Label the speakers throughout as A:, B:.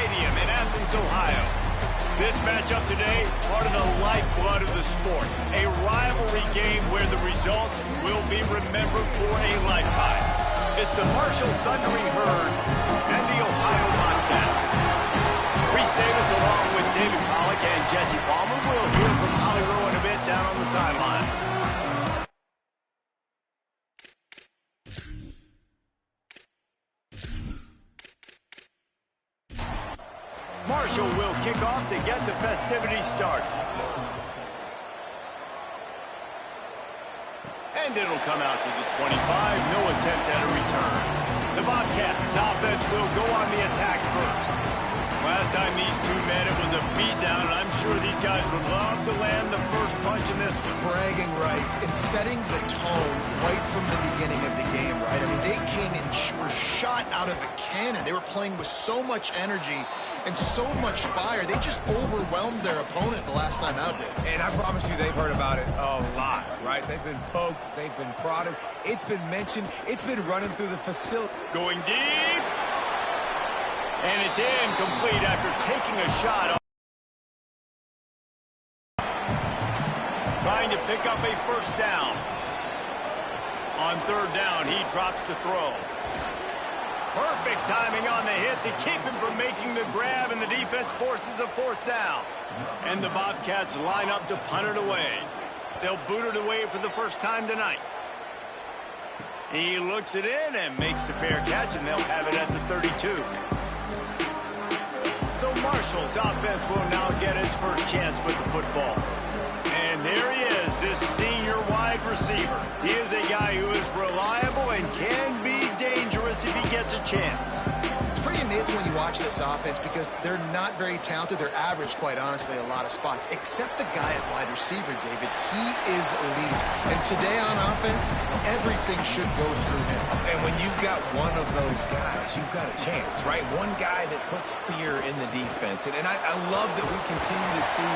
A: Stadium in Athens, Ohio. This matchup today, part of the lifeblood of the sport. A rivalry game where the results will be remembered for a lifetime. It's the Marshall Thundering Herd and the Ohio Bobcats. Reese Davis along with David Pollack and Jesse Palmer. We'll hear from Holly Rowe in a bit down on the sideline. Marshall will kick off to get the festivities started. And it'll come out to the 25. No attempt at a return. The Bobcats offense will go on the attack first. Last time these two met, it was a beatdown, and I'm sure these guys would love to land the first punch in this one.
B: Bragging rights and setting the tone right from the beginning of the game, right? I mean, they came and were shot out of a cannon. They were playing with so much energy and so much fire. They just overwhelmed their opponent the last time out there.
C: And I promise you they've heard about it a lot, right? They've been poked, they've been prodded, it's been mentioned, it's been running through the facility.
A: Going deep. And it's incomplete after taking a shot. Trying to pick up a first down. On third down, he drops to throw. Perfect timing on the hit to keep him from making the grab, and the defense forces a fourth down. And the Bobcats line up to punt it away. They'll boot it away for the first time tonight. He looks it in and makes the fair catch, and they'll have it at the 32. So Marshall's offense will now get its first chance with the football. And there he is, this senior wide receiver. He is a guy who is reliable and can be dangerous if he gets a chance.
B: It's pretty amazing when you watch this offense because they're not very talented. They're average, quite honestly, a lot of spots, except the guy at wide receiver, David. He is elite. And today on offense, everything should go through him.
C: And when you've got one of those guys, you've got a chance, right? One guy that puts fear in the defense. And I love that we continue to see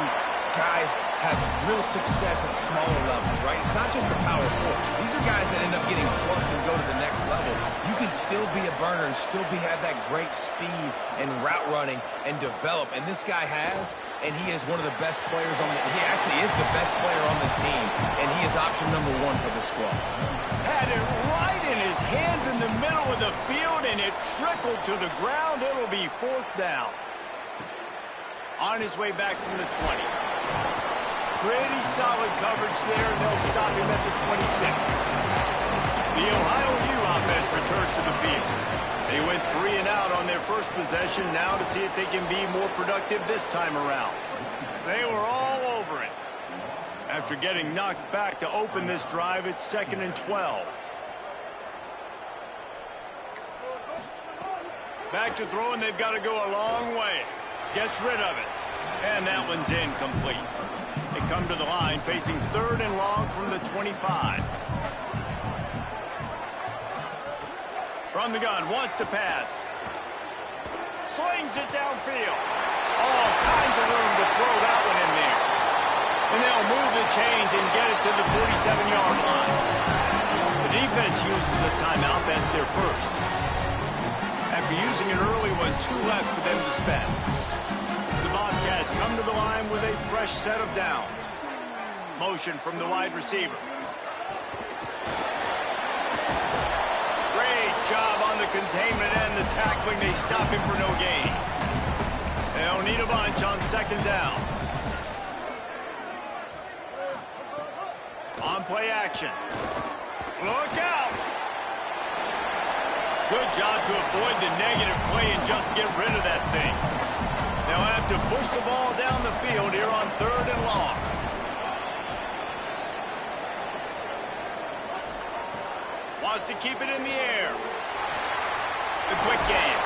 C: guys have real success at smaller levels, right? It's not just the power four. These are guys that end up getting plucked and go to the next level. You can still be a burner and still have that great speed and route running and develop. And this guy has, and he is one of the best players on the – he actually is the best player on this team, and he is option number one for the squad.
A: Had it right in his hands in the middle of the field, and it trickled to the ground. It'll be fourth down. On his way back from the 20. Pretty solid coverage there, and they'll stop him at the 26. The Ohio U offense returns to the field. They went 3 and out on their first possession, now to see if they can be more productive this time around. They were all over it. After getting knocked back to open this drive, it's 2nd and 12. Back to throw, and they've got to go a long way. Gets rid of it. And that one's incomplete. They come to the line facing 3rd and long from the 25. From the gun, wants to pass. Slings it downfield. All kinds of room to throw that one in there. And they'll move the chains and get it to the 47-yard line. The defense uses a timeout. That's their first. After using an early one, 2 left for them to spend. The Bobcats come to the line with a fresh set of downs. Motion from the wide receiver. Great job on the containment and the tackling. They stop him for no gain. They'll need a bunch on 2nd down. On play action. Look out! Good job to avoid the negative play and just get rid of that thing. They'll have to push the ball down the field here on 3rd and long. Wants to keep it in the air. The quick game.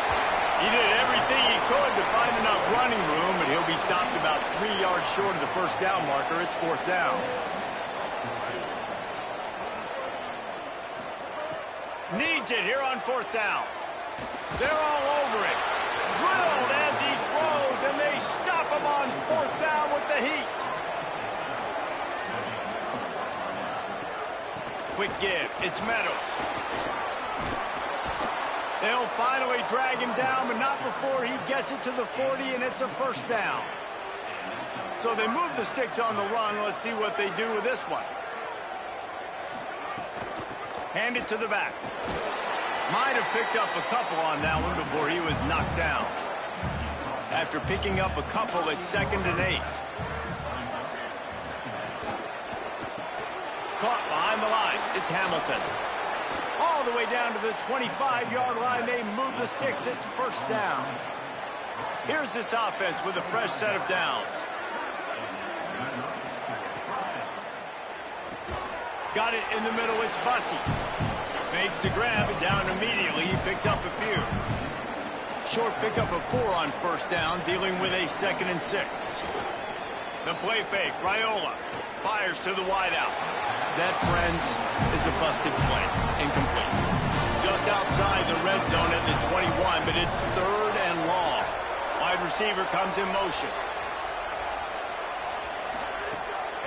A: He did everything he could to find enough running room, but he'll be stopped about 3 yards short of the first down marker. It's 4th down. Needs it here on 4th down. They're all over it. Drilled as he throws, and they stop him on 4th down with the heat. Quick give. It's Meadows. They'll finally drag him down, but not before he gets it to the 40, and it's a first down. So they move the sticks on the run. Let's see what they do with this one. Hand it to the back. Might have picked up a couple on that one before he was knocked down. After picking up a couple, it's 2nd and 8. Caught behind the line. It's Hamilton. All the way down to the 25-yard line. They move the sticks. It's first down. Here's this offense with a fresh set of downs. Got it in the middle. It's Bussey. Makes the grab and down immediately. He picks up a few. Short pickup of 4 on first down, dealing with a 2nd and 6. The play fake. Raiola fires to the wideout. That, friends, is a busted play. Incomplete. Just outside the red zone at the 21, but it's 3rd and long. Wide receiver comes in motion.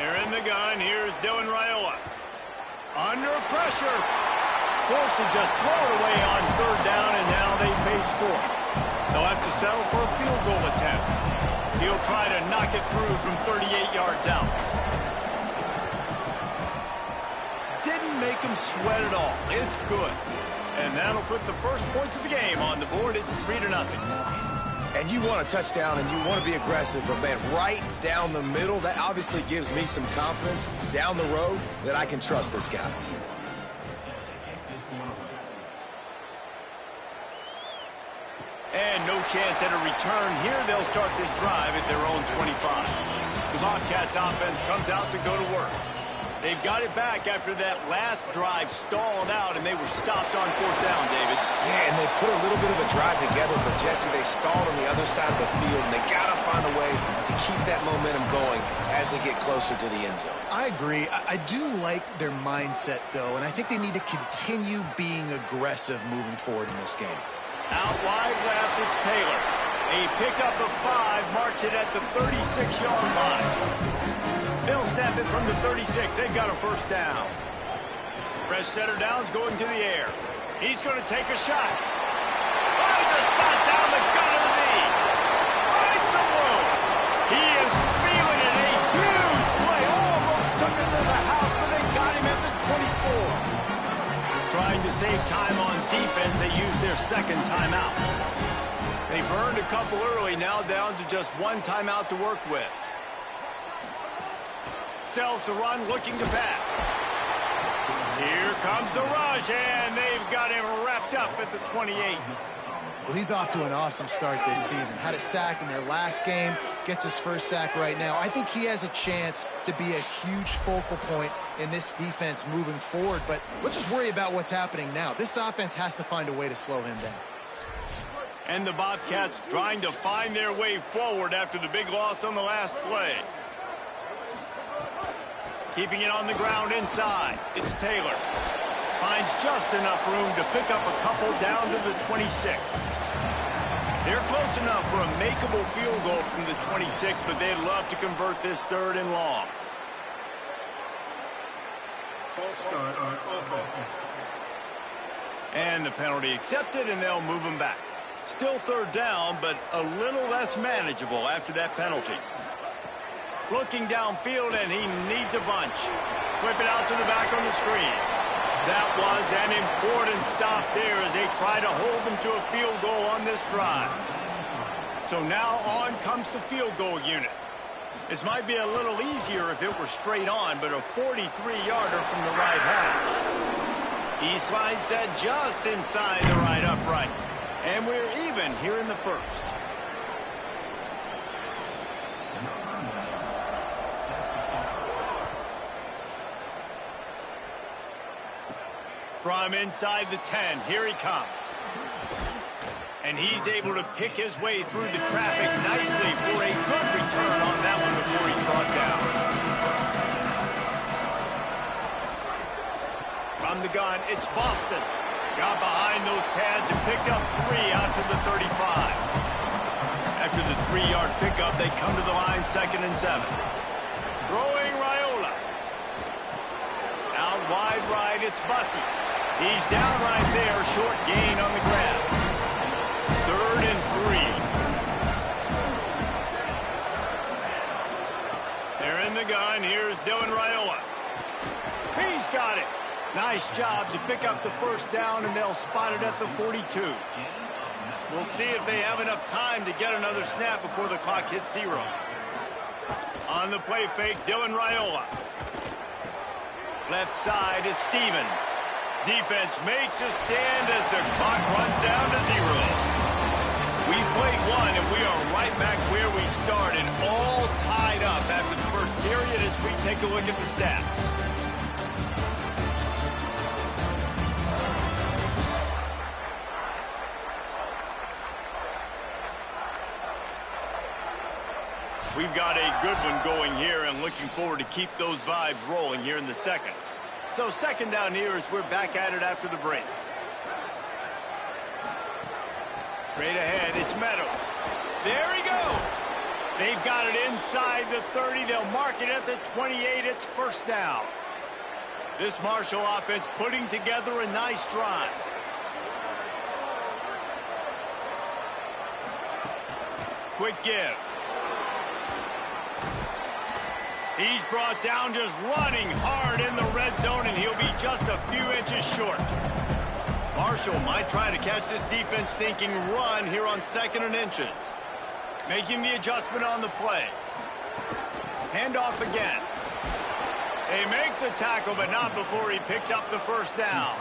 A: They're in the gun. Here's Dylan Raiola. Under pressure. Forced to just throw it away on 3rd down, and now they face 4th. They'll have to settle for a field goal attempt. He'll try to knock it through from 38 yards out. Didn't make him sweat at all. It's good. And that'll put the first points of the game on the board. It's 3-0.
C: And you want a touchdown, and you want to be aggressive, but, man, right down the middle, that obviously gives me some confidence down the road that I can trust this guy.
A: And no chance at a return here. They'll start this drive at their own 25. The Bobcats offense comes out to go to work. They've got it back after that last drive stalled out, and they were stopped on 4th down, David.
C: Yeah, and they put a little bit of a drive together, but, Jesse, they stalled on the other side of the field, and they got to find a way to keep that momentum going as they get closer to the end zone.
B: I agree. I do like their mindset, though, and I think they need to continue being aggressive moving forward in this game.
A: Out wide left, it's Taylor. A pickup of 5, marks it at the 36-yard line. They'll snap it from the 36. They've got a first down. Fresh setter down's going to the air. He's going to take a shot. Finds a spot down the gut of the knee. Finds some room. He is feeling it. A huge play. Almost took him to the house, but they got him at the 24. Trying to save time on defense, they use their 2nd timeout. They burned a couple early, now down to just 1 timeout to work with. Sells the run, looking to pass. Here comes the rush, and they've got him wrapped up at the 28.
B: Well, he's off to an awesome start this season. Had a sack in their last game, gets his first sack right now. I think he has a chance to be a huge focal point in this defense moving forward, but let's just worry about what's happening now. This offense has to find a way to slow him down.
A: And the Bobcats trying to find their way forward after the big loss on the last play. Keeping it on the ground inside. It's Taylor. Finds just enough room to pick up a couple down to the 26. They're close enough for a makeable field goal from the 26, but they'd love to convert this 3rd and long.
D: False start on offense.
A: And the penalty accepted, and they'll move him back. Still 3rd down, but a little less manageable after that penalty. Looking downfield, and he needs a bunch. Flip it out to the back on the screen. That was an important stop there as they try to hold them to a field goal on this drive. So now on comes the field goal unit. This might be a little easier if it were straight on, but a 43-yarder from the right hash. He slides that just inside the right upright. And we're even here in the first. From inside the 10, here he comes. And he's able to pick his way through the traffic nicely for a good return on that one before he's brought down. From the gun, it's Boston. Got behind those pads and picked up 3 out to the 35. After the 3-yard pickup, they come to the line 2nd and 7. Throwing Raiola. Out wide right, it's Bussey. He's down right there, short gain on the grab. 3rd and 3. They're in the gun. Here's Dylan Raiola. He's got it. Nice job to pick up the first down, and they'll spot it at the 42. We'll see if they have enough time to get another snap before the clock hits 0. On the play fake, Dylan Raiola. Left side is Stevens. Defense makes a stand as the clock runs down to 0. We played one, and we are right back where we started, all tied up after the first period as we take a look at the stats. We've got a good one going here and looking forward to keep those vibes rolling here in the second. So second down here as we're back at it after the break. Straight ahead, it's Meadows. There he goes. They've got it inside the 30. They'll mark it at the 28. It's first down. This Marshall offense putting together a nice drive. Quick give. He's brought down just running hard in the red zone, and he'll be just a few inches short. Marshall might try to catch this defense thinking run here on 2nd and inches. Making the adjustment on the play. Handoff again. They make the tackle, but not before he picks up the first down.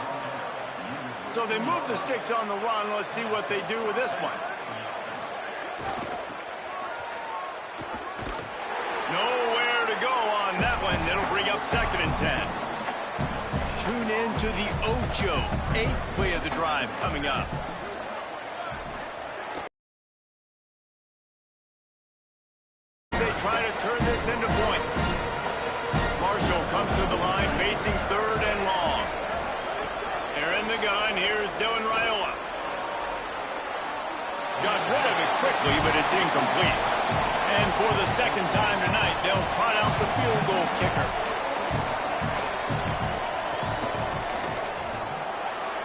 A: So they move the sticks on the run. Let's see what they do with this one. Nowhere to go on that one. It'll bring up 2nd and 10. Tune in to the Ocho. 8th play of the drive coming up. They try to turn this into points. Marshall comes to the line facing 3rd and long. They're in the gun. Here's Dylan Raiola. Got rid of it quickly, but it's incomplete. And for the second time tonight, they'll trot out the field goal kicker.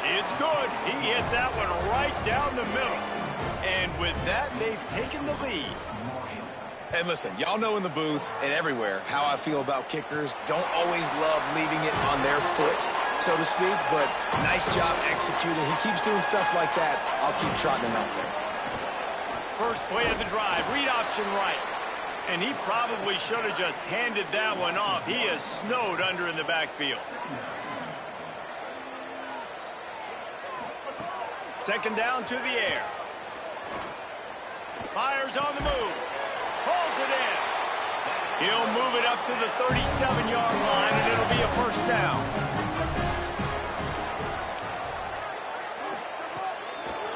A: It's good. He hit that one right down the middle. And with that, they've taken the lead.
C: And listen, y'all know in the booth and everywhere how I feel about kickers. Don't always love leaving it on their foot, so to speak, but nice job executing. He keeps doing stuff like that. I'll keep trotting him out there.
A: First play of the drive, read option right. And he probably should have just handed that one off. He is snowed under in the backfield. Second down to the air. Fires on the move. Pulls it in. He'll move it up to the 37-yard line, and it'll be a first down.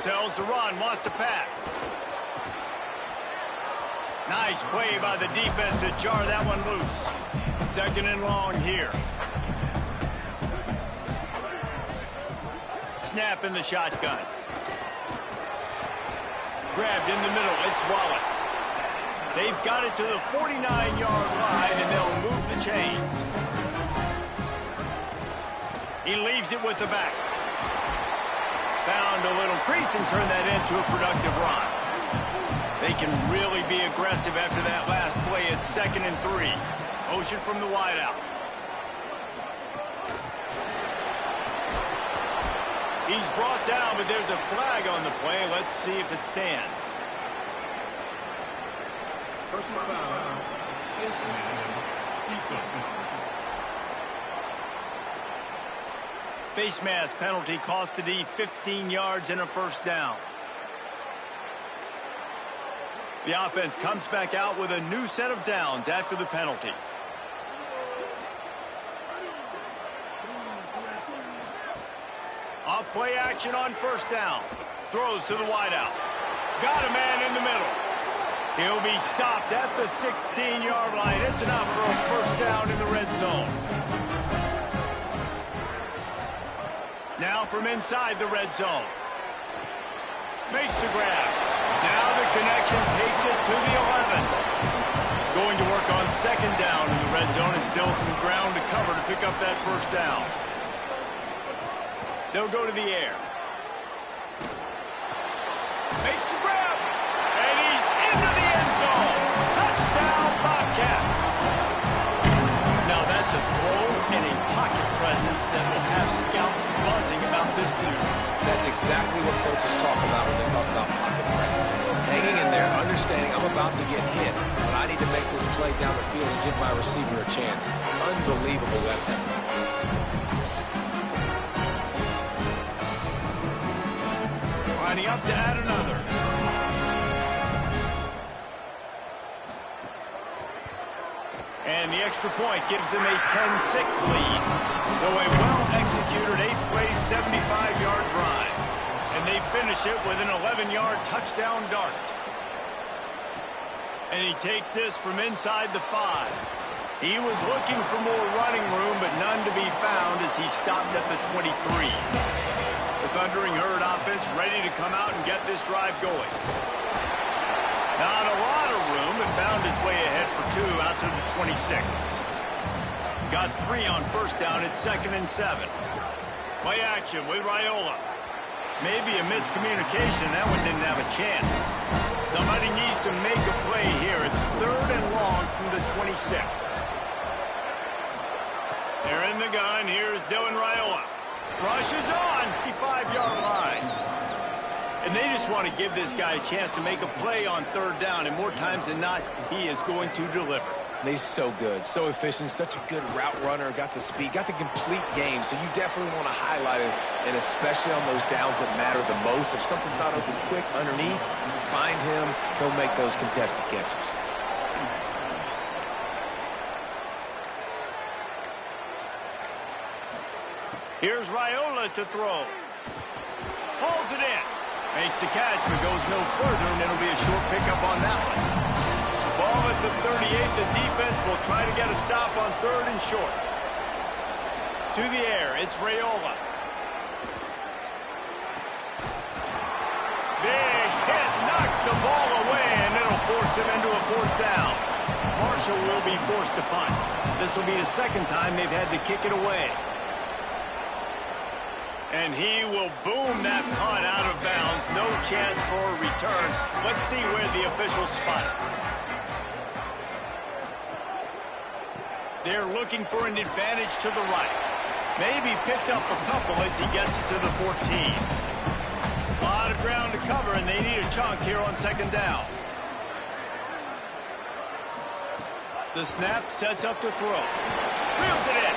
A: Tells the run, wants to pass. Nice play by the defense to jar that one loose. 2nd and long here. Snap in the shotgun. Grabbed in the middle, it's Wallace. They've got it to the 49-yard line, and they'll move the chains. He leaves it with the back. Found a little crease and turned that into a productive run. They can really be aggressive after that last play. It's 2nd and 3. Motion from the wideout. He's brought down, but there's a flag on the play. Let's see if it stands.
D: Personal foul. Face mask. Defense.
A: Face mask penalty cost the D 15 yards and a first down. The offense comes back out with a new set of downs after the penalty. Off play action on first down. Throws to the wideout. Got a man in the middle. He'll be stopped at the 16-yard line. It's enough for a first down in the red zone. Now from inside the red zone. Makes the grab. Now the connection takes it to the 11. Going to work on second down in the red zone, and still some ground to cover to pick up that first down. They'll go to the air. Makes the grab. And he's into the end zone. Touchdown, Bobcats. Now that's a throw and a pocket presence that will have scouts buzzing about this dude.
C: That's exactly what coaches talk about when they talk about pocket presence. Hanging in there, understanding I'm about to get hit, but I need to make this play down the field and give my receiver a chance. Unbelievable that effort.
A: Lining up to add another. And the extra point gives him a 10-6 lead. So a well-executed 8-play, 75-yard drive. And they finish it with an 11-yard touchdown dart. And he takes this from inside the 5. He was looking for more running room, but none to be found as he stopped at the 23. The Thundering Herd offense ready to come out and get this drive going. Not a lot of room, but found his way ahead for 2 out to the 26. Got 3 on first down at 2nd and 7. Play action with Raiola. Maybe a miscommunication. That one didn't have a chance. Somebody needs to make a play here. It's 3rd and long from the 26. They're in the gun. Here's Dylan Raiola. Rushes on. 55-yard line. And they just want to give this guy a chance to make a play on 3rd down. And more times than not, he is going to deliver.
C: He's so good, so efficient, such a good route runner, got the speed, got the complete game, so you definitely want to highlight him, and especially on those downs that matter the most. If something's not open quick underneath, you find him, he'll make those contested catches.
A: Here's Raiola to throw. Pulls it in. Makes the catch, but goes no further, and it'll be a short pickup on that one. Ball at the 38. The defense will try to get a stop on 3rd and short. To the air, it's Raiola. Big hit, knocks the ball away, and it'll force him into a 4th down. Marshall will be forced to punt. This will be the 2nd time they've had to kick it away. And he will boom that punt out of bounds. No chance for a return. Let's see where the officials spot it. They're looking for an advantage to the right. Maybe picked up a couple as he gets to the 14. A lot of ground to cover, and they need a chunk here on 2nd down. The snap sets up to throw. Reels it in.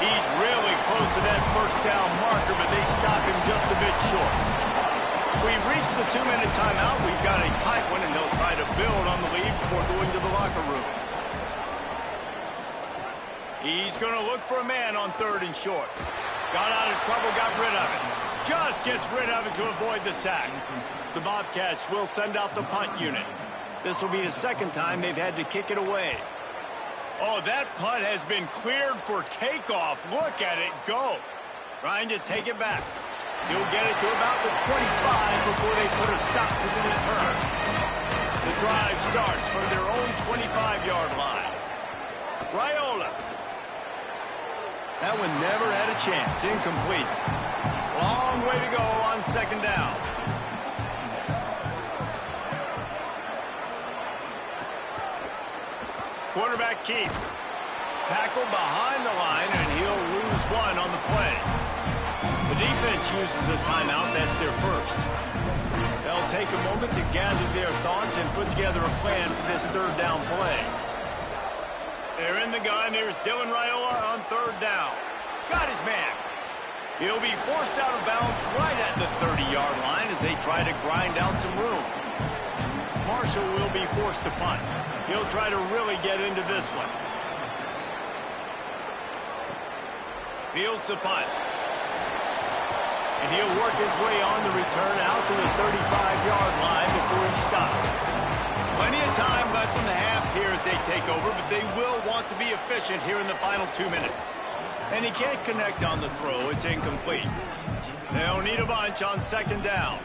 A: He's really close to that 1st down marker, but they stop him just a bit short. We've reached the 2-minute timeout. We've got a tight one, and they'll try to build on the lead before going to the locker room. He's going to look for a man on 3rd and short. Got out of trouble, got rid of it. Just gets rid of it to avoid the sack. The Bobcats will send out the punt unit. This will be the 2nd time they've had to kick it away. Oh, that punt has been cleared for takeoff. Look at it go. Trying to take it back. He'll get it to about the 25 before they put a stop to the return. The drive starts from their own 25-yard line. Raiola. That one never had a chance. Incomplete. Long way to go on 2nd down. Quarterback keep. Tackle behind the line, and he'll lose 1 on the play. The defense uses a timeout. That's their first. They'll take a moment to gather their thoughts and put together a plan for this 3rd down play. They're in the gun. Here's Dylan Raiola on 3rd down. Got his man. He'll be forced out of bounds right at the 30-yard line as they try to grind out some room. Marshall will be forced to punt. He'll try to really get into this one. Fields the punt. And he'll work his way on the return out to the 35-yard line before he's stopped. Plenty of time left in the half here as they take over, but they will want to be efficient here in the final 2 minutes. And he can't connect on the throw. It's incomplete. They'll need a bunch on 2nd down.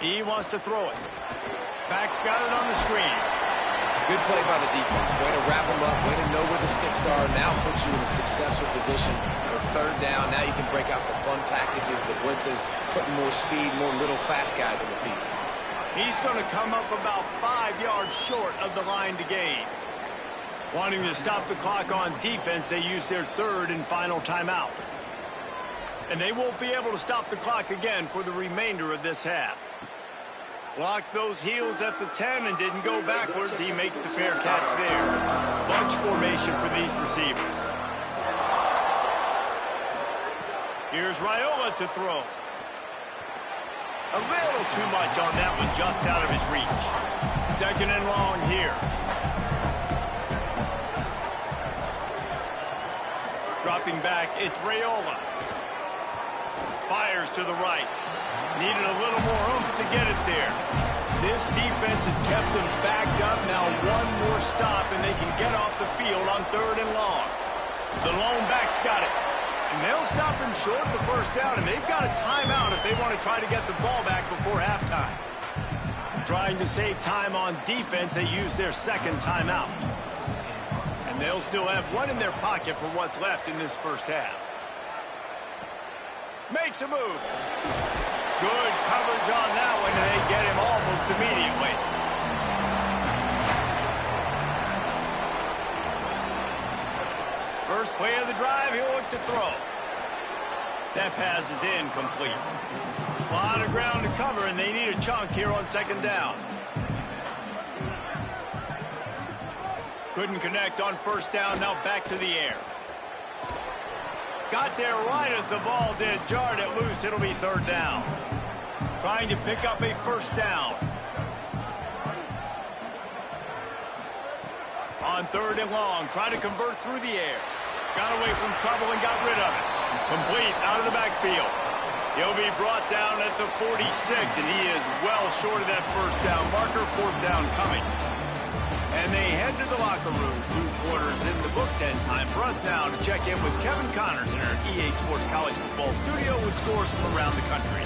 A: He wants to throw it. Back's got it on the screen.
C: Good play by the defense. Way to wrap them up. Way to know where the sticks are. Now puts you in a successful position for third down. Now you can break out the fun packages, the blitzes, putting more speed, more little fast guys in the field.
A: He's going to come up about 5 yards short of the line to gain. Wanting to stop the clock on defense, they use their third and final timeout. And they won't be able to stop the clock again for the remainder of this half. Blocked those heels at the 10 and didn't go backwards. He makes the fair catch there. Bunch formation for these receivers. Here's Raiola to throw. A little too much on that one, just out of his reach. Second and long here. Dropping back, it's Raiola. Fires to the right. Needed a little more oomph to get it there. This defense has kept them backed up. Now one more stop, and they can get off the field on third and long. The lone back's got it. And they'll stop him short of the first down, and they've got a timeout if they want to try to get the ball back before halftime. Trying to save time on defense, they use their second timeout. And they'll still have one in their pocket for what's left in this first half. Makes a move. Good coverage on that one, and they get him almost immediately. First play of the drive, he'll look to throw. That pass is incomplete. A lot of ground to cover, and they need a chunk here on second down. Couldn't connect on first down, now back to the air. Got there right as the ball did. Jarred it loose. It'll be third down. Trying to pick up a first down. On third and long. Trying to convert through the air. Got away from trouble and got rid of it. Complete out of the backfield. He'll be brought down at the 46, and he is well short of that first down marker. Fourth down coming. And they head to the locker room. 2 quarters in the book. 10 time for us now to check in with Kevin Connors in our EA Sports College Football Studio with scores from around the country.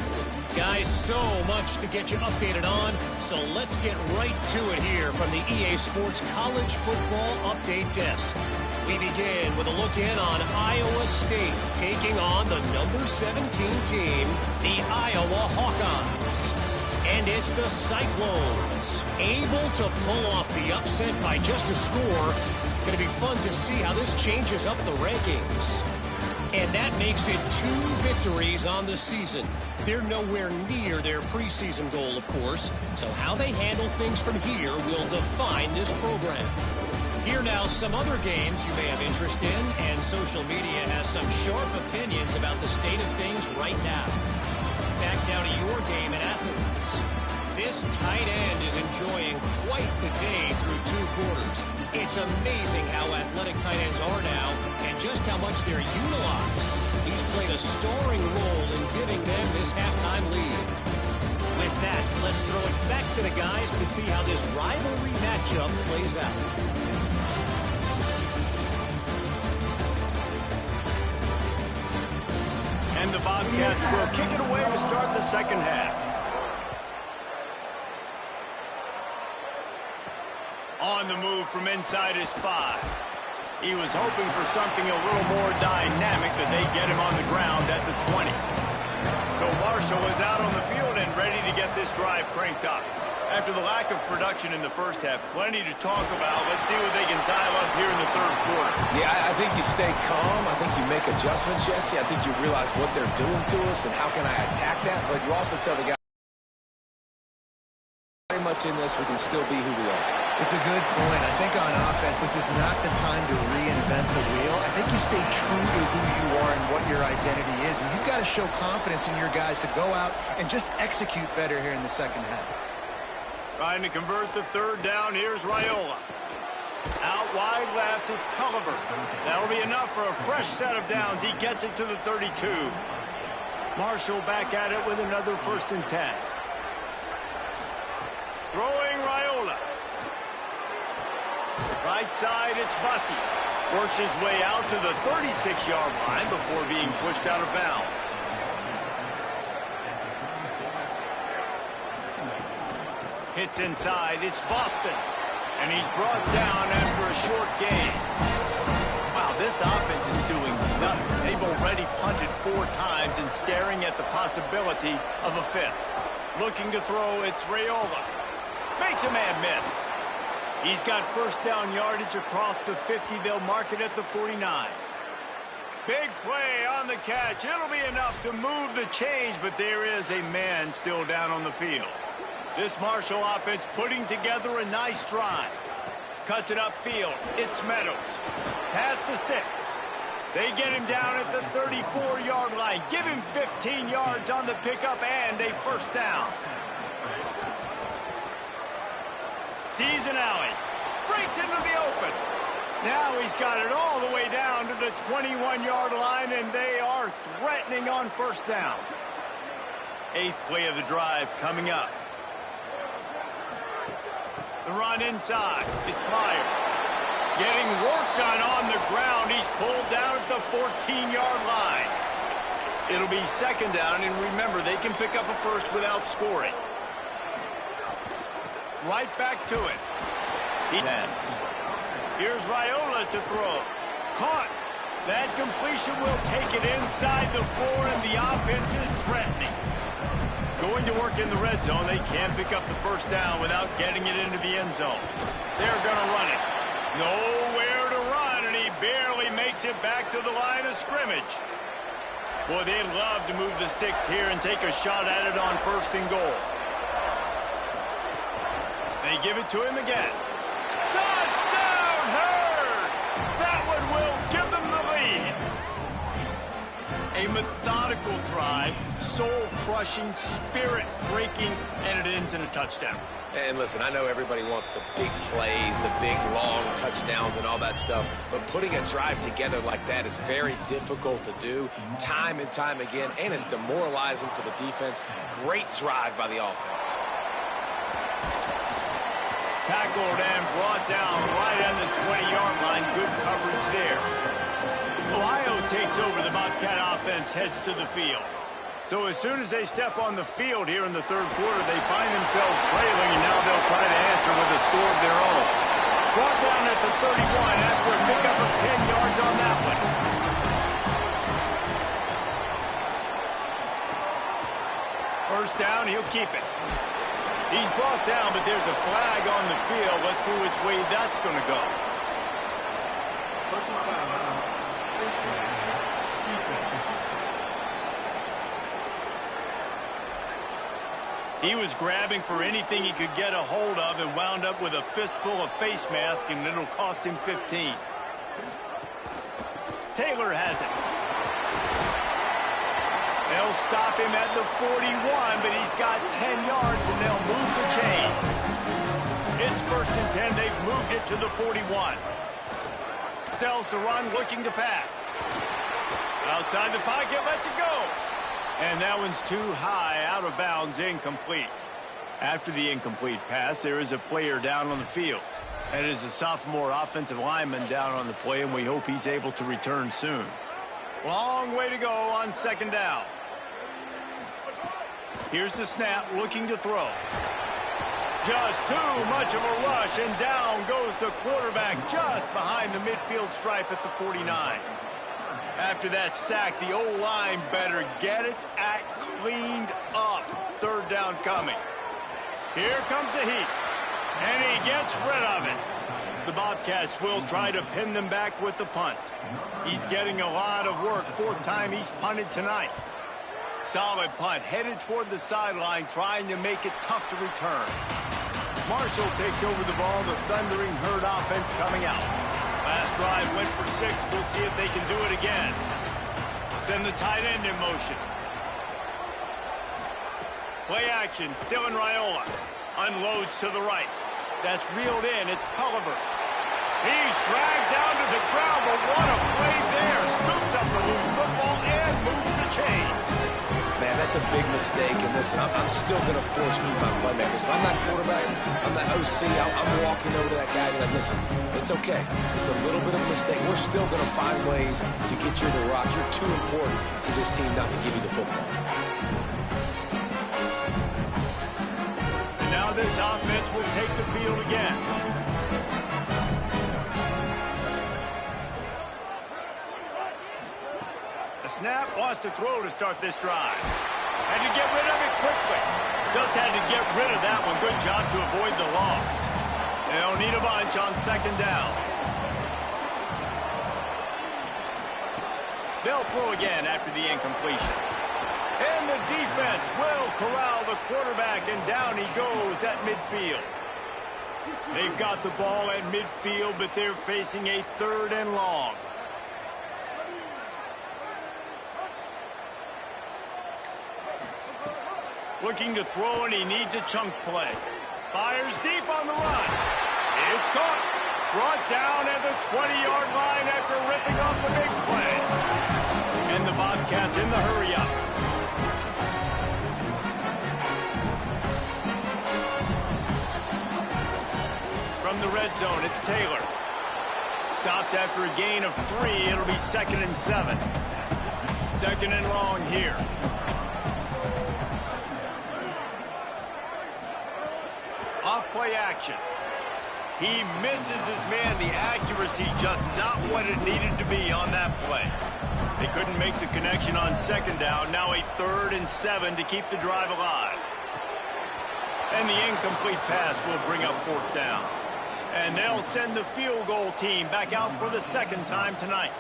E: Guys, so much to get you updated on, so let's get right to it here from the EA Sports College Football Update Desk. We begin with a look in on Iowa State taking on the number 17 team, the Iowa Hawkeyes. And it's the Cyclones, able to pull off the upset by just a score. Going to be fun to see how this changes up the rankings. And that makes it 2 victories on the season. They're nowhere near their preseason goal, of course. So how they handle things from here will define this program. Here now, some other games you may have interest in, and social media has some sharp opinions about the state of things right now. Back now to your game in Athens. This tight end is enjoying quite the day through 2 quarters. It's amazing how athletic tight ends are now and just how much they're utilized. He's played a starring role in giving them this halftime lead. With that, let's throw it back to the guys to see how this rivalry matchup plays out.
A: And the Bobcats will kick it away to start the second half. On the move from inside his 5. He was hoping for something a little more dynamic, but they get him on the ground at the 20. So Marshall is out on the field and ready to get this drive cranked up. After the lack of production in the first half, plenty to talk about. Let's see what they can dial up here in the third quarter.
C: Yeah, I think you stay calm. I think you make adjustments, Jesse. I think you realize what they're doing to us and how can I attack that. But you also tell the guy, very much in this, we can still be who we are.
B: It's a good point. I think on offense, this is not the time to reinvent the wheel. I think you stay true to who you are and what your identity is. And you've got to show confidence in your guys to go out and just execute better here in the second half.
A: Trying to convert the third down. Here's Raiola. Out wide left, it's Culliver. That'll be enough for a fresh set of downs. He gets it to the 32. Marshall back at it with another 1st and 10. Throwing Raiola. Right side, it's Bussey. Works his way out to the 36-yard line before being pushed out of bounds. Hits inside, it's Boston. And he's brought down after a short gain. Wow, this offense is doing nothing. They've already punted 4 times and staring at the possibility of a 5th. Looking to throw, it's Raiola. Makes a man miss. He's got first down yardage across the 50. They'll mark it at the 49. Big play on the catch. It'll be enough to move the chains, but there is a man still down on the field. This Marshall offense putting together a nice drive. Cuts it upfield. It's Meadows. Past the 6. They get him down at the 34-yard line. Give him 15 yards on the pickup and a first down. Sees an alley. Breaks into the open. Now he's got it all the way down to the 21-yard line, and they are threatening on first down. 8th play of the drive coming up. The run inside. It's Myers. Getting work done on the ground. He's pulled down at the 14-yard line. It'll be second down, and remember, they can pick up a first without scoring. Right back to it. Here's Raiola to throw. Caught. That completion will take it inside the 4, and the offense is threatening. Going to work in the red zone. They can't pick up the first down without getting it into the end zone. They're going to run it. Nowhere to run, and he barely makes it back to the line of scrimmage. Boy, they'd love to move the sticks here and take a shot at it on first and goal. They give it to him again. Touchdown, Hurd! That one will give them the lead. A methodical drive, soul-crushing, spirit-breaking, and it ends in a touchdown.
C: And listen, I know everybody wants the big plays, the big, long touchdowns and all that stuff, but putting a drive together like that is very difficult to do time and time again, and it's demoralizing for the defense. Great drive by the offense.
A: Tackled and brought down right on the 20-yard line. Good coverage there. Ohio takes over. The Bobcat offense heads to the field. So as soon as they step on the field here in the third quarter, they find themselves trailing, and now they'll try to answer with a score of their own. Brought down at the 31 after a pickup of 10 yards on that one. First down, he'll keep it. He's brought down, but there's a flag on the field. Let's see which way that's going to go.
D: Personal foul.
A: He was grabbing for anything he could get a hold of and wound up with a fistful of face mask, and it'll cost him 15. Taylor has it. They'll stop him at the 41, but he's got 10 yards, and they'll move the chains. It's first and 10. They've moved it to the 41. Sells the run, looking to pass. Outside the pocket, lets it go. And that one's too high, out of bounds, incomplete. After the incomplete pass, there is a player down on the field. That is a sophomore offensive lineman down on the play, and we hope he's able to return soon. Long way to go on second down. Here's the snap, looking to throw. Just too much of a rush, and down goes the quarterback just behind the midfield stripe at the 49. After that sack, the O-line better get its act cleaned up. Third down coming. Here comes the heat, and he gets rid of it. The Bobcats will try to pin them back with the punt. He's getting a lot of work. 4th time he's punted tonight. Solid punt, headed toward the sideline, trying to make it tough to return. Marshall takes over the ball. The thundering Herd offense coming out. Last drive went for 6. We'll see if they can do it again. Send the tight end in motion. Play action. Dylan Raiola unloads to the right. That's reeled in. It's Culliver. He's dragged down to the ground, but what a play there. Scoops up the loose football and moves the chains.
C: Man, that's a big mistake. And listen, I'm still going to force feed my playmakers. If I'm that quarterback, I'm that OC, I'm walking over to that guy and be like, listen, it's okay. It's a little bit of a mistake. We're still going to find ways to get you the rock. You're too important to this team not to give you the football.
A: And now this offense will take the field again. snap, wants to throw to start this drive. Had to get rid of it quickly. Just had to get rid of that one. Good job to avoid the loss. They'll need a bunch on second down. They'll throw again after the incompletion. And the defense will corral the quarterback, and down he goes at midfield. They've got the ball at midfield, but they're facing a 3rd and long. Looking to throw, and he needs a chunk play. Fires deep on the run. It's caught. Brought down at the 20-yard line after ripping off the big play. And the Bobcats in the hurry-up. From the red zone, it's Taylor. Stopped after a gain of 3. It'll be 2nd and 7. 2nd and long here. Off-play action. He misses his man. The accuracy just not what it needed to be on that play. They couldn't make the connection on second down. Now a 3rd and 7 to keep the drive alive. And the incomplete pass will bring up 4th down. And they'll send the field goal team back out for the 2nd time tonight.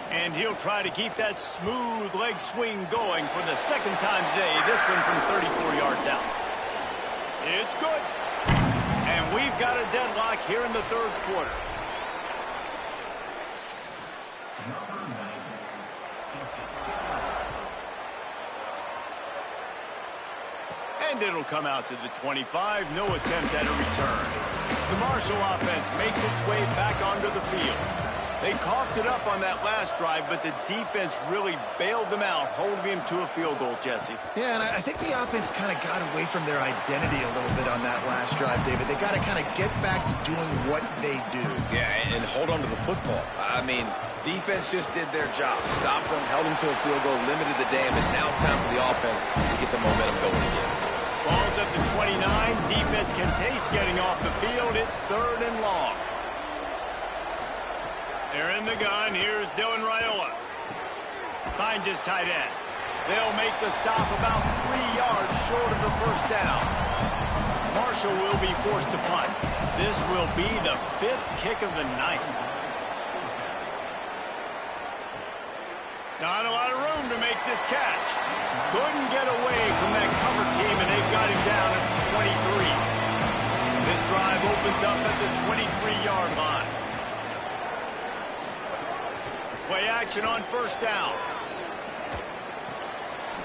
A: And he'll try to keep that smooth leg swing going for the 2nd time today. This one from 34 yards out. It's good. And we've got a deadlock here in the 3rd quarter. And it'll come out to the 25. No attempt at a return. The Marshall offense makes its way back onto the field. They coughed it up on that last drive, but the defense really bailed them out, holding them to a field goal, Jesse.
B: Yeah, and I think the offense kind of got away from their identity a little bit on that last drive, David. They got to kind of get back to doing what they do.
C: Yeah, and hold on to the football. I mean, defense just did their job. Stopped them, held them to a field goal, limited the damage. Now it's time for the offense to get the momentum going again.
A: Ball's at the 29. Defense can taste getting off the field. It's 3rd and long. They're in the gun. Here's Dylan Raiola. Finds his tight end. They'll make the stop about 3 yards short of the 1st down. Marshall will be forced to punt. This will be the 5th kick of the night. Not a lot of room to make this catch. Couldn't get away from that cover team, and they've got him down at the 23. This drive opens up at the 23-yard line. Play action on 1st down.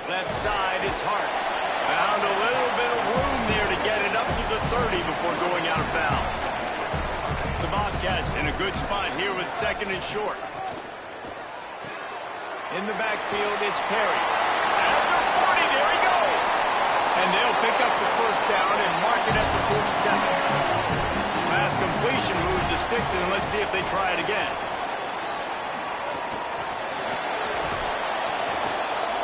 A: Left side is Hart. Found a little bit of room there to get it up to the 30 before going out of bounds. The Bobcats in a good spot here with 2nd and short. In the backfield, it's Perry. At the 40, there he goes. And they'll pick up the 1st down and mark it at the 47. Last completion moved the sticks, and let's see if they try it again.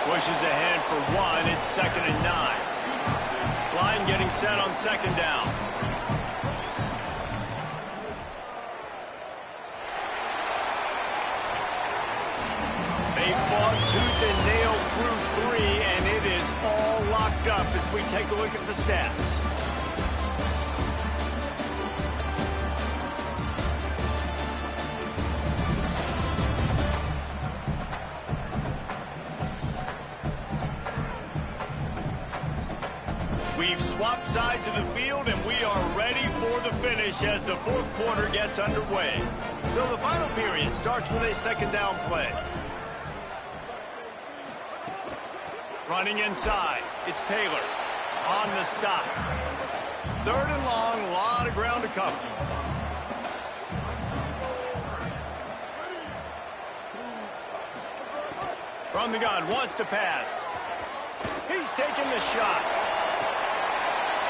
A: Pushes ahead for 1. It's 2nd and 9. Line getting set on 2nd down. They fought tooth and nail through 3, and it is all locked up as we take a look at the stats. We've swapped sides of the field, and we are ready for the finish as the 4th quarter gets underway. So the final period starts with a 2nd down play. Running inside, it's Taylor on the stop. 3rd and long, a lot of ground to cover. From the gun, wants to pass. He's taking the shot.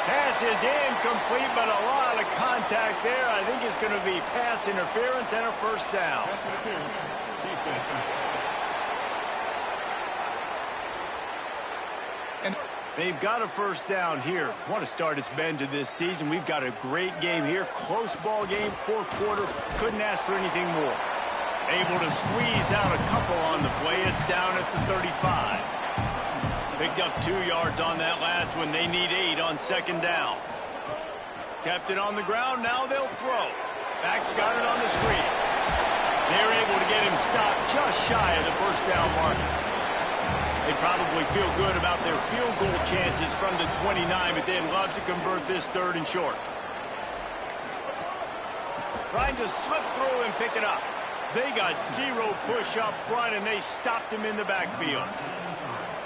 A: Pass is incomplete, but a lot of contact there. I think it's going to be pass interference and a 1st down.
D: Pass interference. Defense.
A: And they've got a 1st down here. What a start it's been to this season. We've got a great game here. Close ball game, 4th quarter. Couldn't ask for anything more. Able to squeeze out a couple on the play. It's down at the 35. Picked up 2 yards on that last one. They need 8 on second down. Kept it on the ground. Now they'll throw. Back's got it on the screen. They're able to get him stopped just shy of the first down mark. They probably feel good about their field goal chances from the 29, but they'd love to convert this 3rd and short. Trying to slip through and pick it up. They got 0 push up front, and they stopped him in the backfield.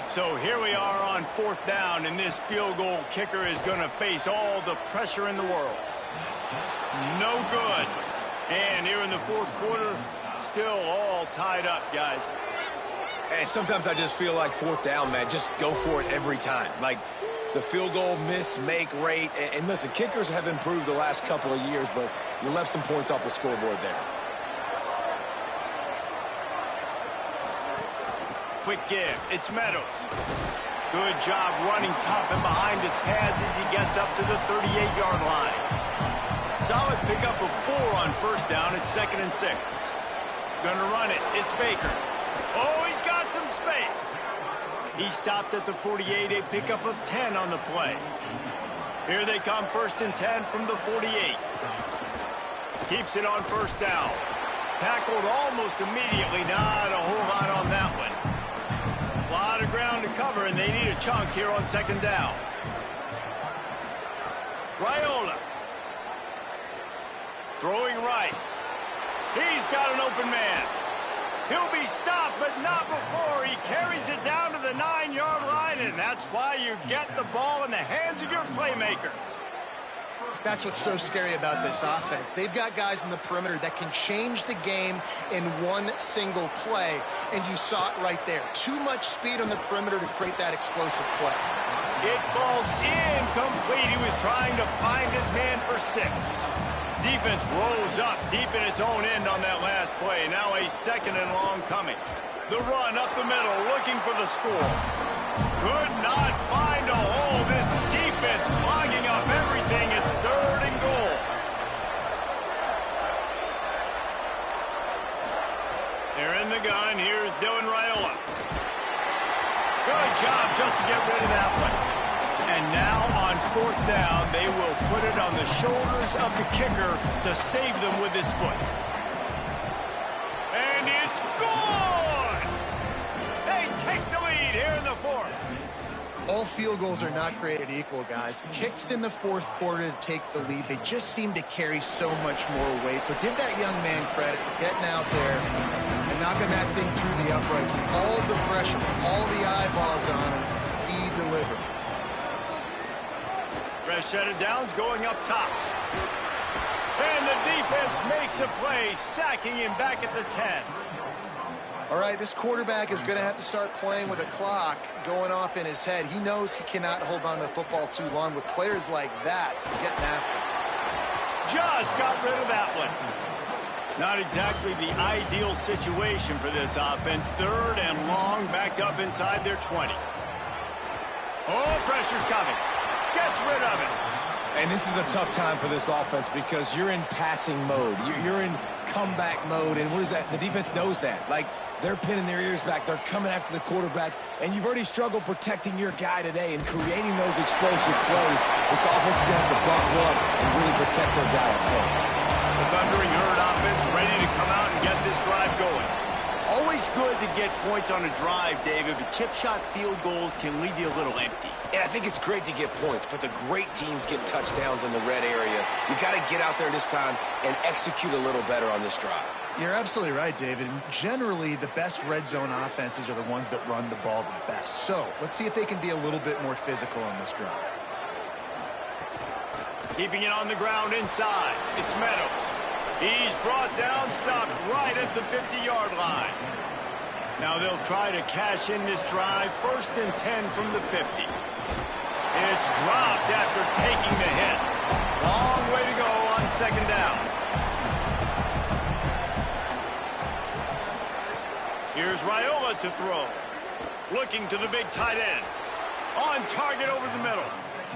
A: So here we are on 4th down, and this field goal kicker is going to face all the pressure in the world. No good. And here in the 4th quarter, still all tied up, guys.
C: And sometimes I just feel like 4th down, man, just go for it every time. Like the field goal miss, make rate. And listen, kickers have improved the last couple of years, but you left some points off the scoreboard there.
A: Quick give. It's Meadows. Good job running tough and behind his pads as he gets up to the 38-yard line. Solid pickup of 4 on 1st down. It's 2nd and 6. Gonna run it. It's Baker. Oh, he's got some space. He stopped at the 48, a pickup of 10 on the play. Here they come, 1st and 10 from the 48. Keeps it on 1st down. Tackled almost immediately. Not a whole lot on that one. A lot of ground to cover, and they need a chunk here on 2nd down. Raiola. Throwing right. He's got an open man. He'll be stopped, but not before. He carries it down to the 9-yard line, and that's why you get the ball in the hands of your playmakers.
B: That's what's so scary about this offense. They've got guys in the perimeter that can change the game in one single play, and you saw it right there. Too much speed on the perimeter to create that explosive play.
A: It falls incomplete. He was trying to find his man for 6. Defense rolls up deep in its own end on that last play. Now a 2nd and long coming. The run up the middle, looking for the score. Could not find a hole. This defense clogging up everything. It's 3rd and goal. They're in the gun. Here's Dylan Raiola. Good job just to get rid of that one. And now on 4th down, they will put it on the shoulders of the kicker to save them with his foot. And it's good! They take the lead here in the 4th.
B: All field goals are not created equal, guys. Kicks in the 4th quarter to take the lead. They just seem to carry so much more weight. So give that young man credit for getting out there and knocking that thing through the uprights with all the pressure, all the eyeballs on him. He delivered.
A: Fresh set of downs going up top. And the defense makes a play, sacking him back at the 10.
B: All right, this quarterback is going to have to start playing with a clock going off in his head. He knows he cannot hold on to the football too long with players like that getting after him.
A: Just got rid of that one. Not exactly the ideal situation for this offense. 3rd and long, backed up inside their 20. Oh, pressure's coming. Gets rid of it.
C: And this is a tough time for this offense because you're in passing mode. You're in comeback mode, and what is that? The defense knows that. Like, they're pinning their ears back. They're coming after the quarterback, and you've already struggled protecting your guy today and creating those explosive plays. This offense is going to have to buckle up and really protect their guy up front.
A: The Thundering Herd offense ready to come out and get this drive going. Always good to get points on a drive, David, but chip shot field goals can leave you a little empty.
C: And I think it's great to get points, but the great teams get touchdowns in the red area. You got to get out there this time and execute a little better on this drive.
B: You're absolutely right, David. And generally, the best red zone offenses are the ones that run the ball the best. So let's see if they can be a little bit more physical on this drive.
A: Keeping it on the ground inside. It's Meadows. He's brought down, stopped right at the 50-yard line. Now they'll try to cash in this drive. 1st and 10 from the 50. It's dropped after taking the hit. Long way to go on 2nd down. Here's Raiola to throw. Looking to the big tight end. On target over the middle.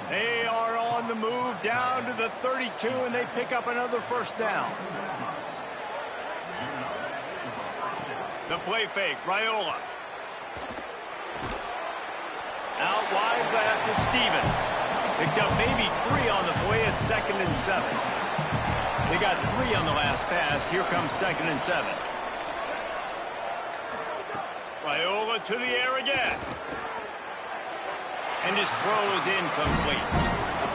A: They are on the move down to the 32, and they pick up another 1st down. The play fake, Raiola. Out wide left, it's Stevens. Picked up maybe 3 on the play at 2nd and 7. They got 3 on the last pass. Here comes 2nd and 7. Raiola to the air again. And his throw is incomplete.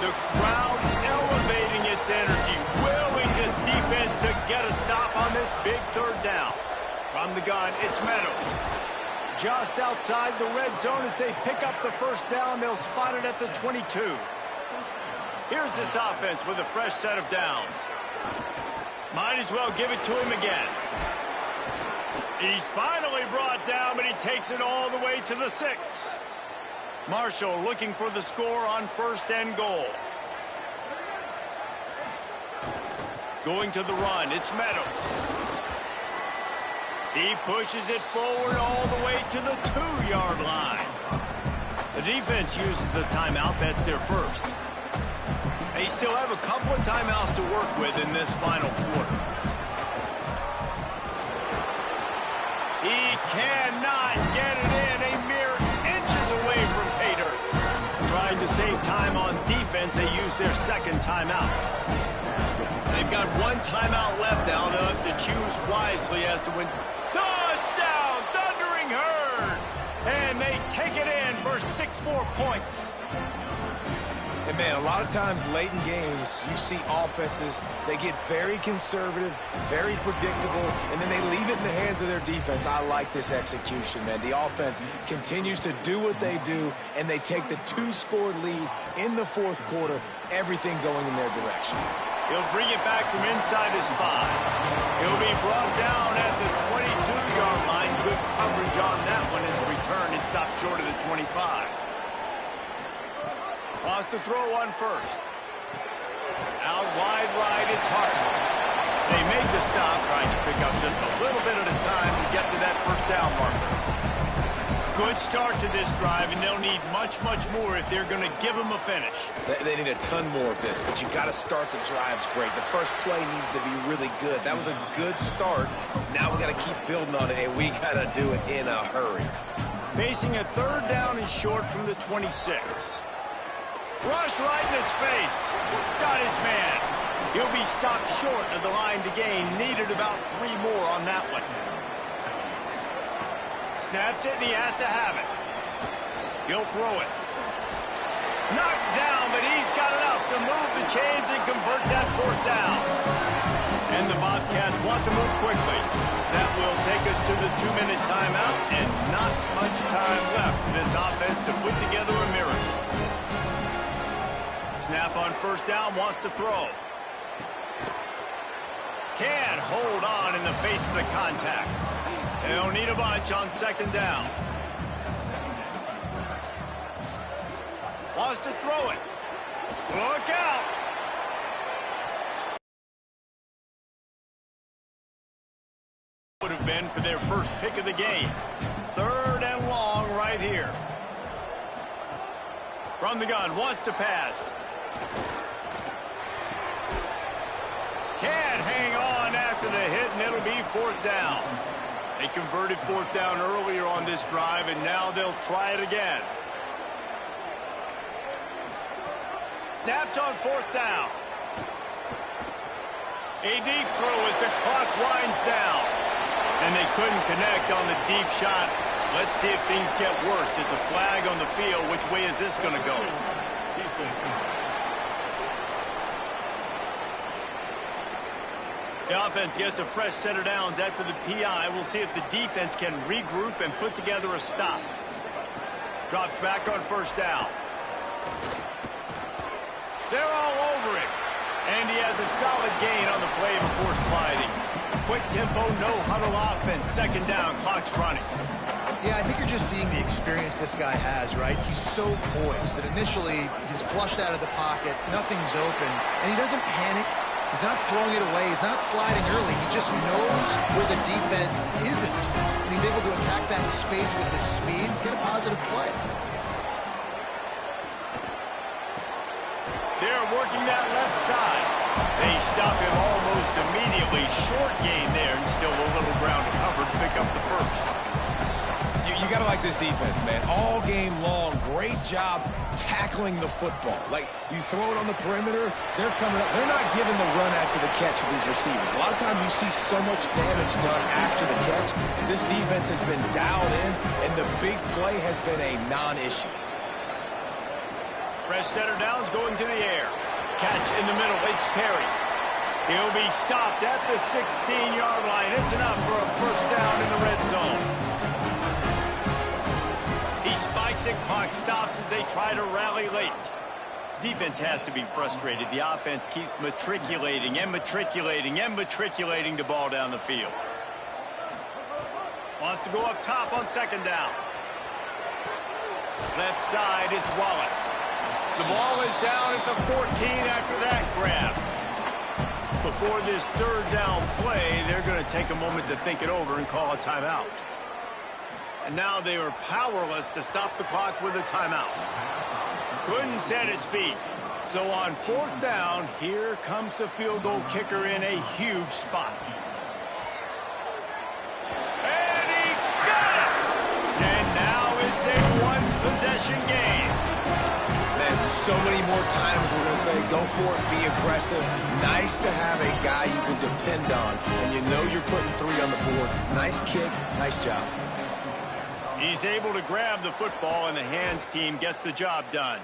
A: The crowd elevating its energy, willing this defense to get a stop on this big 3rd down. From the gun, it's Meadows. Just outside the red zone as they pick up the 1st down. They'll spot it at the 22. Here's this offense with a fresh set of downs. Might as well give it to him again. He's finally brought down, but he takes it all the way to the 6. Marshall looking for the score on 1st and goal. Going to the run, it's Meadows. He pushes it forward all the way to the 2-yard line. The defense uses a timeout. That's their first. They still have a couple of timeouts to work with in this final quarter. He cannot get it in. A mere inches away from pay dirt. Trying to save time on defense, they use their 2nd timeout. They've got 1 timeout left now. They'll have to choose wisely as to when. Touchdown! Thundering Herd! And they take it in for 6 more points.
C: And, man, a lot of times late in games, you see offenses, they get very conservative, very predictable, and then they leave it in the hands of their defense. I like this execution, man. The offense continues to do what they do, and they take the 2-score lead in the 4th quarter, everything going in their direction.
A: He'll bring it back from inside his 5. He'll be brought down at the 22-yard line. Good coverage on that one. His return is stopped short of the 25. Wants to throw on 1st. Out wide right, it's Hart. They make the stop, trying to pick up just a little bit at a time to get to that 1st down marker. Good start to this drive, and they'll need much, much more if they're going to give them a finish.
C: They need a ton more of this, but you got to start the drives great. The first play needs to be really good. That was a good start. Now we got to keep building on it, and we got to do it in a hurry.
A: Facing a 3rd down and short from the 26. Rush right in his face. Got his man. He'll be stopped short of the line to gain. Needed about 3 more on that one. Snapped it, and he has to have it. He'll throw it. Knocked down, but he's got enough to move the chains and convert that 4th down. And the Bobcats want to move quickly. That will take us to the 2-minute timeout, and not much time left for this offense to put together a miracle. Snap on 1st down, wants to throw. Can't hold on in the face of the contact. They'll need a bunch on 2nd down. Wants to throw it. Look out! Would have been for their first pick of the game. 3rd and long right here. From the gun, wants to pass. Can't hang on after the hit, and it'll be 4th down. They converted 4th down earlier on this drive, and now they'll try it again. Snapped on 4th down. A deep throw as the clock winds down. And they couldn't connect on the deep shot. Let's see if things get worse. There's a flag on the field. Which way is this going to go? The offense gets a fresh set of downs after the PI. We'll see if the defense can regroup and put together a stop. Drops back on 1st down. They're all over it. And he has a solid gain on the play before sliding. Quick tempo, no huddle offense. 2nd down, clock's running.
B: Yeah, I think you're just seeing the experience this guy has, right? He's so poised that initially he's flushed out of the pocket, nothing's open, and he doesn't panic. He's not throwing it away. He's not sliding early. He just knows where the defense isn't, and he's able to attack that space with his speed, get a positive play.
A: They're working that left side. They stop him almost immediately. Short gain there, and still a little ground to cover to pick up the 1st.
C: like this defense, man. All game long, great job tackling the football. Like, you throw it on the perimeter, they're coming up. They're not giving the run after the catch to these receivers. A lot of times you see so much damage done after the catch. This defense has been dialed in, and the big play has been a non-issue.
A: Fresh center downs going to the air. Catch in the middle. It's Perry. He'll be stopped at the 16-yard line. It's enough for a first down in the red zone. He spikes it. Clock stops as they try to rally late. Defense has to be frustrated. The offense keeps matriculating and matriculating and matriculating the ball down the field. Wants to go up top on second down. Left side is Wallace. The ball is down at the 14 after that grab. Before this third down play, they're going to take a moment to think it over and call a timeout. And now they are powerless to stop the clock with a timeout. Couldn't set his feet. So on fourth down, here comes the field goal kicker in a huge spot. And he got it! And now it's a one-possession game.
C: Man, so many more times we're going to say, go for it, be aggressive. Nice to have a guy you can depend on, and you know you're putting 3 on the board. Nice kick, nice job.
A: He's able to grab the football, and the hands team gets the job done.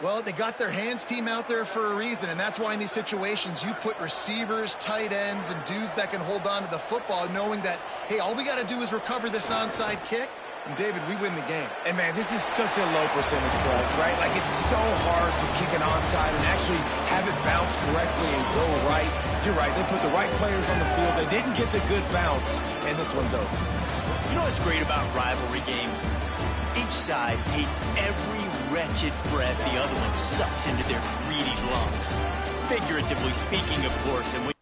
B: Well, they got their hands team out there for a reason, and that's why in these situations you put receivers, tight ends, and dudes that can hold on to the football, knowing that, hey, all we got to do is recover this onside kick. And, David, we win the game.
C: And, man, this is such a low percentage play, right? Like, it's so hard to kick an onside and actually have it bounce correctly and go right. You're right. They put the right players on the field. They didn't get the good bounce, and this one's over.
A: You know what's great about rivalry games? Each side hates every wretched breath the other one sucks into their greedy lungs. Figuratively speaking, of course, and